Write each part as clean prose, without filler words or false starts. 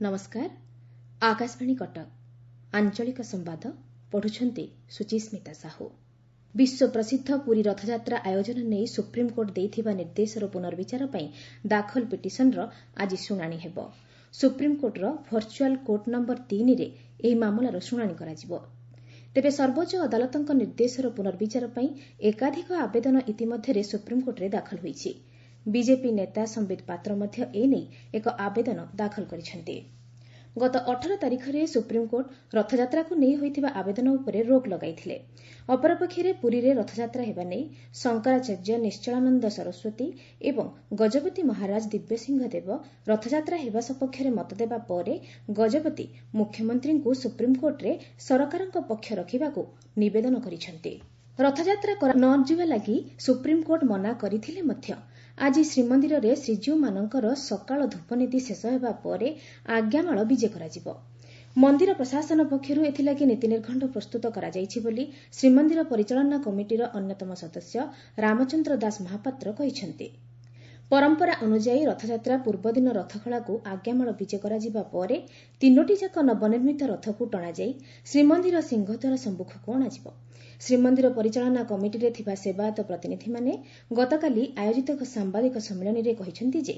नमस्कार आकाशवाणी कटक आंचलिक संवाद पढ़ुछंती सुचिस्मिता साहू। विश्व प्रसिद्ध पुरी रथयात्रा आयोजन नहीं सुप्रीमकोर्ट देइथिबा निर्देशर पुनर्विचार ପାଇଁ दाखल पिटिशनर आज शुणाणी हेब। सुप्रीमकोर्टर भर्चुआल कोर्ट नंबर 3 ରେ ଏହି ମାମଲାର ଶୁଣାଣି କରାଯିବ। ତେବେ ସର୍ବୋଚ୍ଚ ଅଦାଲତଙ୍କ ନିର୍ଦ୍ଦେଶର ପୁନର୍ବିଚାର ପାଇଁ ଏକାଧିକ ଆବେଦନ ଇତିମଧ୍ୟରେ ସୁପ୍ରିମକୋର୍ଟରେ ଦାଖଲ ହୋଇଛି। ବିଜେପି ନେତା ସମ୍ବିତ ପାତ୍ର ମଧ୍ୟ ଏନେଇ ଏକ ଆବେଦନ ଦାଖଲ କରିଛନ୍ତି। ଗତ 18 ତାରିଖରେ ସୁପ୍ରିମକୋର୍ଟ ରଥଯାତ୍ରାକୁ ନେଇ ହୋଇଥିବା ଆବେଦନ ଉପରେ ରୋକ୍ ଲଗାଇଥିଲେ। ଅପରପକ୍ଷରେ ପୁରୀରେ ରଥଯାତ୍ରା ହେବା ନେଇ ଶଙ୍କରାଚାର୍ଯ୍ୟ ନିଶ୍ଚଳାନନ୍ଦ ସରସ୍ୱତୀ ଏବଂ ଗଜପତି ମହାରାଜ ଦିବ୍ୟସିଂହ ଦେବ ରଥଯାତ୍ରା ହେବା ସପକ୍ଷରେ ମତ ଦେବା ପରେ ଗଜପତି ମୁଖ୍ୟମନ୍ତ୍ରୀଙ୍କୁ ସୁପ୍ରିମକୋର୍ଟରେ ସରକାରଙ୍କ ପକ୍ଷ ରଖିବାକୁ ନିବେଦନ କରିଛନ୍ତି। ରଥଯାତ୍ରା କରାନଯିବା ଲାଗି ସୁପ୍ରିମକୋର୍ଟ ମନା କରିଥିଲେ ମଧ୍ୟ ଆଜି ଶ୍ରୀମନ୍ଦିରରେ ଶ୍ରୀଜୀଉମାନଙ୍କର ସକାଳ ଧୂପନୀତି ଶେଷ ହେବା ପରେ ଆଜ୍ଞାମାଳ ବିଜେ କରାଯିବ। ମନ୍ଦିର ପ୍ରଶାସନ ପକ୍ଷରୁ ଏଥିଲାଗି ନୀତି ନିର୍ଘଣ୍ଟ ପ୍ରସ୍ତୁତ କରାଯାଇଛି ବୋଲି ଶ୍ରୀମନ୍ଦିର ପରିଚାଳନା କମିଟିର ଅନ୍ୟତମ ସଦସ୍ୟ ରାମଚନ୍ଦ୍ର ଦାସ ମହାପାତ୍ର କହିଛନ୍ତି। ପରମ୍ପରା ଅନୁଯାୟୀ ରଥଯାତ୍ରା ପୂର୍ବଦିନ ରଥଖଳାକୁ ଆଜ୍ଞାମାଳ ବିଜେ କରାଯିବା ପରେ 3ଟି ଯାକ ନବନିର୍ମିତ ରଥକୁ ଟଣାଯାଇ ଶ୍ରୀମନ୍ଦିର ସିଂହଦ୍ୱାର ସମ୍ମୁଖକୁ ଅଣାଯିବ। ଶ୍ରୀମନ୍ଦିର ପରିଚାଳନା କମିଟିରେ ଥିବା ସେବାୟତ ପ୍ରତିନିଧିମାନେ ଗତକାଲି ଆୟୋଜିତ ଏକ ସାମ୍ବାଦିକ ସମ୍ମିଳନୀରେ କହିଛନ୍ତି ଯେ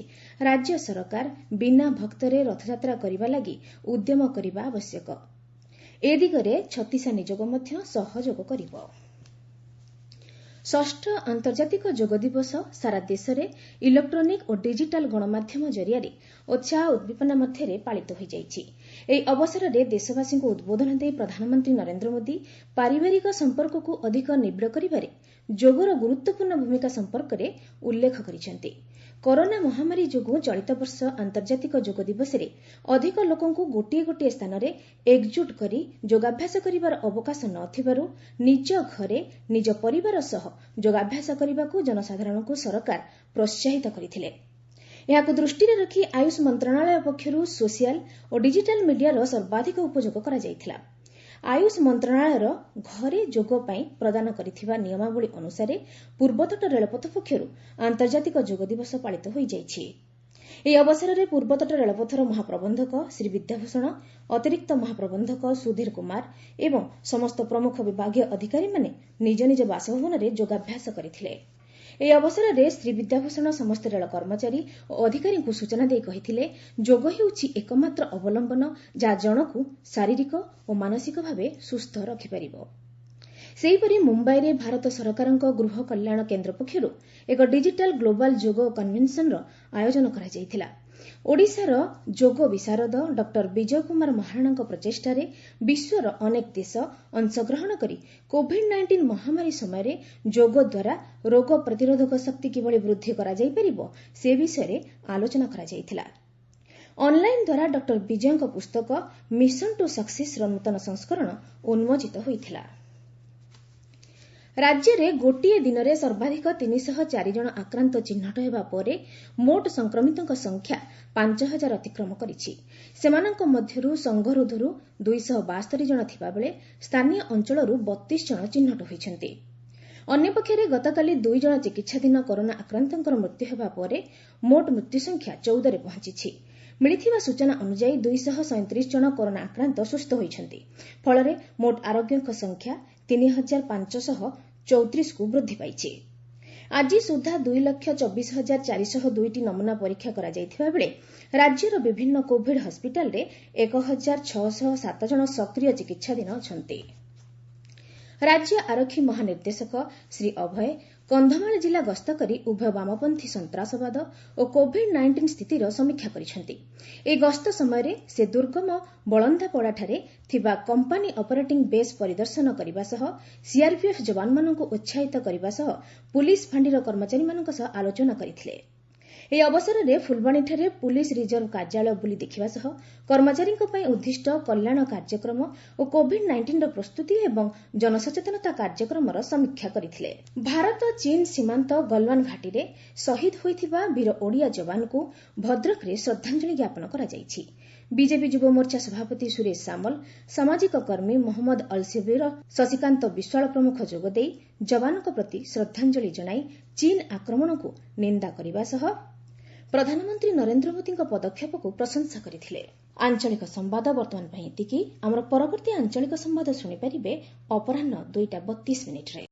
ରାଜ୍ୟ ସରକାର ବିନା ଭକ୍ତରେ ରଥଯାତ୍ରା କରିବା ଲାଗି ଉଦ୍ୟମ କରିବା ଆବଶ୍ୟକ। ଏ ଦିଗରେ ଛତିଶା ନିଯୋଗ ମଧ୍ୟ ସହଯୋଗ କରିବ। ଷଷ୍ଠ ଆନ୍ତର୍ଜାତିକ ଯୋଗ ଦିବସ ସାରା ଦେଶରେ ଇଲେକ୍ଟ୍ରୋନିକ୍ ଓ ଡିଜିଟାଲ ଗଣମାଧ୍ୟମ ଜରିଆରେ ଉତ୍ସାହ ଉଦ୍ଦୀପନା ମଧ୍ୟରେ ପାଳିତ ହୋଇଯାଇଛି। ଏହି ଅବସରରେ ଦେଶବାସୀଙ୍କୁ ଉଦ୍ବୋଧନ ଦେଇ ପ୍ରଧାନମନ୍ତ୍ରୀ ନରେନ୍ଦ୍ର ମୋଦି ପାରିବାରିକ ସମ୍ପର୍କକୁ ଅଧିକ ନିବିଡ଼ କରିବାରେ ଯୋଗର ଗୁରୁତ୍ୱପୂର୍ଣ୍ଣ ଭୂମିକା ସମ୍ପର୍କରେ ଉଲ୍ଲେଖ କରିଛନ୍ତି। କରୋନା ମହାମାରୀ ଯୋଗୁଁ ଚଳିତ ବର୍ଷ ଆନ୍ତର୍ଜାତିକ ଯୋଗ ଦିବସରେ ଅଧିକ ଲୋକଙ୍କୁ ଗୋଟିଏ ସ୍ଥାନରେ ଏକଜୁଟ କରି ଯୋଗାଭ୍ୟାସ କରିବାର ଅବକାଶ ନ ଥିବାରୁ ନିଜ ଘରେ ନିଜ ପରିବାର ସହ ଯୋଗାଭ୍ୟାସ କରିବାକୁ ଜନସାଧାରଣଙ୍କୁ ସରକାର ପ୍ରୋତ୍ସାହିତ କରିଥିଲେ। ଏହାକୁ ଦୃଷ୍ଟିରେ ରଖି ଆୟୁଷ ମନ୍ତ୍ରଣାଳୟ ପକ୍ଷରୁ ସୋସିଆଲ ଓ ଡିଜିଟାଲ ମିଡିଆର ସର୍ବାଧିକ ଉପଯୋଗ କରାଯାଇଥିଲା। ଆୟୁଷ ମନ୍ତ୍ରଣାଳୟର ଘରେ ଯୋଗ ପାଇଁ ପ୍ରଦାନ କରିଥିବା ନିୟମାବଳୀ ଅନୁସାରେ ପୂର୍ବତଟ ରେଳପଥ ପକ୍ଷରୁ ଆନ୍ତର୍ଜାତିକ ଯୋଗ ଦିବସ ପାଳିତ ହୋଇଯାଇଛି। ଏହି ଅବସରରେ ପୂର୍ବତଟ ରେଳପଥର ମହାପ୍ରବନ୍ଧକ ଶ୍ରୀ ବିଦ୍ୟାଭୂଷଣ, ଅତିରିକ୍ତ ମହାପ୍ରବନ୍ଧକ ସୁଧୀର କୁମାର ଏବଂ ସମସ୍ତ ପ୍ରମୁଖ ବିଭାଗୀୟ ଅଧିକାରୀମାନେ ନିଜ ନିଜ ବାସଭବନରେ ଯୋଗାଭ୍ୟାସ କରିଥିଲେ। ଏହି ଅବସରରେ ଶ୍ରୀ ବିଦ୍ୟାଭୂଷଣ ସମସ୍ତ ରେଳ କର୍ମଚାରୀ ଓ ଅଧିକାରୀଙ୍କୁ ସୂଚନା ଦେଇ କହିଥିଲେ, ଯୋଗ ହେଉଛି ଏକମାତ୍ର ଅବଲମ୍ବନ ଯାହା ଜଣକୁ ଶାରୀରିକ ଓ ମାନସିକ ଭାବେ ସୁସ୍ଥ ରଖିପାରିବ। ସେହିପରି ମୁମ୍ବାଇରେ ଭାରତ ସରକାରଙ୍କ ଗୃହ କଲ୍ୟାଣ କେନ୍ଦ୍ର ପକ୍ଷରୁ ଏକ ଡିଜିଟାଲ ଗ୍ଲୋବାଲ ଯୋଗ କନଭେନସନର ଆୟୋଜନ କରାଯାଇଥିଲା। ଓଡ଼ିଶାର ଯୋଗ ବିଶାରଦ ଡକ୍ଟର ବିଜୟ କୁମାର ମହାରଣାଙ୍କ ପ୍ରଚେଷ୍ଟାରେ ବିଶ୍ୱର ଅନେକ ଦେଶ ଅଂଶଗ୍ରହଣ କରି କୋଭିଡ୍-19 ମହାମାରୀ ସମୟରେ ଯୋଗ ଦ୍ୱାରା ରୋଗ ପ୍ରତିରୋଧକ ଶକ୍ତି କିଭଳି ବୃଦ୍ଧି କରାଯାଇପାରିବ ସେ ବିଷୟରେ ଆଲୋଚନା କରାଯାଇଥିଲା। ଅନ୍ଲାଇନ୍ ଦ୍ୱାରା ଡକ୍ଟର ବିଜୟଙ୍କ ପୁସ୍ତକ ମିଶନ ଟୁ ସକ୍ସେସର ନୂତନ ସଂସ୍କରଣ ଉନ୍ମୋଚିତ ହୋଇଥିଲା। ରାଜ୍ୟରେ ଗୋଟିଏ ଦିନରେ ସର୍ବାଧିକ 304 ଜଣ ଆକ୍ରାନ୍ତ ଚିହ୍ନଟ ହେବା ପରେ ମୋଟ ସଂକ୍ରମିତଙ୍କ ସଂଖ୍ୟା 5000 ଅତିକ୍ରମ କରିଛି। ସେମାନଙ୍କ ମଧ୍ୟରୁ ସଂଘରୋଧରୁ 272 ଜଣ ଥିବାବେଳେ ସ୍ଥାନୀୟ ଅଞ୍ଚଳରୁ 32 ଜଣ ଚିହ୍ନଟ ହୋଇଛନ୍ତି। ଅନ୍ୟପକ୍ଷରେ ଗତକାଲି 2 ଜଣ ଚିକିତ୍ସାଧୀନ କରୋନା ଆକ୍ରାନ୍ତଙ୍କର ମୃତ୍ୟୁ ହେବା ପରେ ମୋଟ ମୃତ୍ୟୁ ସଂଖ୍ୟା 14ରେ ପହଞ୍ଚିଛି। ମିଳିଥିବା ସୂଚନା ଅନୁଯାୟୀ 237 ଜଣ କରୋନା ଆକ୍ରାନ୍ତ ସୁସ୍ଥ ହୋଇଛନ୍ତି। ଫଳରେ ମୋଟ ଆରୋଗ୍ୟଙ୍କ ସଂଖ୍ୟା 3534କୁ ବୃଦ୍ଧି ପାଇଛି। ଆଜି ସୁଦ୍ଧା 2,24,402ଟି ନମୁନା ପରୀକ୍ଷା କରାଯାଇଥିବା ବେଳେ ରାଜ୍ୟର ବିଭିନ୍ନ କୋଭିଡ୍ ହସ୍ପିଟାଲରେ 1,607 ଜଣ ସକ୍ରିୟ ଚିକିତ୍ସାଧୀନ ଅଛନ୍ତି। ରାଜ୍ୟ ଆରକ୍ଷୀ ମହାନିର୍ଦ୍ଦେଶକ ଶ୍ରୀ ଅଭୟ କନ୍ଧମାଳ ଜିଲ୍ଲା ଗସ୍ତ କରି ଉଭୟ ବାମପନ୍ଥୀ ସନ୍ତାସବାଦ ଓ କୋଭିଡ୍-19 ସ୍ଥିତିର ସମୀକ୍ଷା କରିଛନ୍ତି। ଏହି ଗସ୍ତ ସମୟରେ ସେ ଦୁର୍ଗମ ବଳନ୍ଦାପଡ଼ାଠାରେ ଥିବା କମ୍ପାନୀ ଅପରେଟିଂ ବେସ୍ ପରିଦର୍ଶନ କରିବା ସହ ସିଆର୍ପିଏଫ୍ ଯବାନମାନଙ୍କୁ ଉତ୍ସାହିତ କରିବା ସହ ପୁଲିସ ଫାଣ୍ଡିର କର୍ମଚାରୀମାନଙ୍କ ସହ ଆଲୋଚନା କରିଥିଲେ। ଏହି ଅବସରରେ ଫୁଲବାଣୀଠାରେ ପୁଲିସ ରିଜର୍ଭ କାର୍ଯ୍ୟାଳୟ ବୁଲି ଦେଖିବା ସହ କର୍ମଚାରୀଙ୍କ ପାଇଁ ଉଦ୍ଦିଷ୍ଟ କଲ୍ୟାଣ କାର୍ଯ୍ୟକ୍ରମ ଓ କୋଭିଡ୍-19ର ପ୍ରସ୍ତୁତି ଏବଂ ଜନସଚେତନତା କାର୍ଯ୍ୟକ୍ରମର ସମୀକ୍ଷା କରିଥିଲେ। ଭାରତ ଚୀନ ସୀମାନ୍ତ ଗଲୱାନ ଘାଟିରେ ଶହୀଦ ହୋଇଥିବା ବୀର ଓଡ଼ିଆ ଯବାନଙ୍କୁ ଭଦ୍ରକରେ ଶ୍ରଦ୍ଧାଞ୍ଜଳି ଜ୍ଞାପନ କରାଯାଇଛି। ବିଜେପି ଯୁବ ମୋର୍ଚ୍ଚା ସଭାପତି ସୁରେଶ ସାମଲ, ସାମାଜିକ କର୍ମୀ ମହମ୍ମଦ ଅଲସବୀର, ଶଶିକାନ୍ତ ବିଶ୍ୱାଳ ପ୍ରମୁଖ ଯୋଗଦେଇ ଯବାନଙ୍କ ପ୍ରତି ଶ୍ରଦ୍ଧାଞ୍ଜଳି ଜଣାଇ ଚୀନ ଆକ୍ରମଣକୁ ନିନ୍ଦା କରିବା ସହ ପ୍ରଧାନମନ୍ତ୍ରୀ ନରେନ୍ଦ୍ର ମୋଦିଙ୍କ ପଦକ୍ଷେପକୁ ପ୍ରଶଂସା କରିଥିଲେ। ଆଞ୍ଚଳିକ ସମ୍ବାଦ ବର୍ତ୍ତମାନ ପାଇଁ ଏତିକି। ଆମର ପରବର୍ତ୍ତୀ ଆଞ୍ଚଳିକ ସମ୍ବାଦ ଶୁଣିପାରିବେ ଅପରାହ୍ନ 2ଟା 32 ମିନିଟ୍ରେ।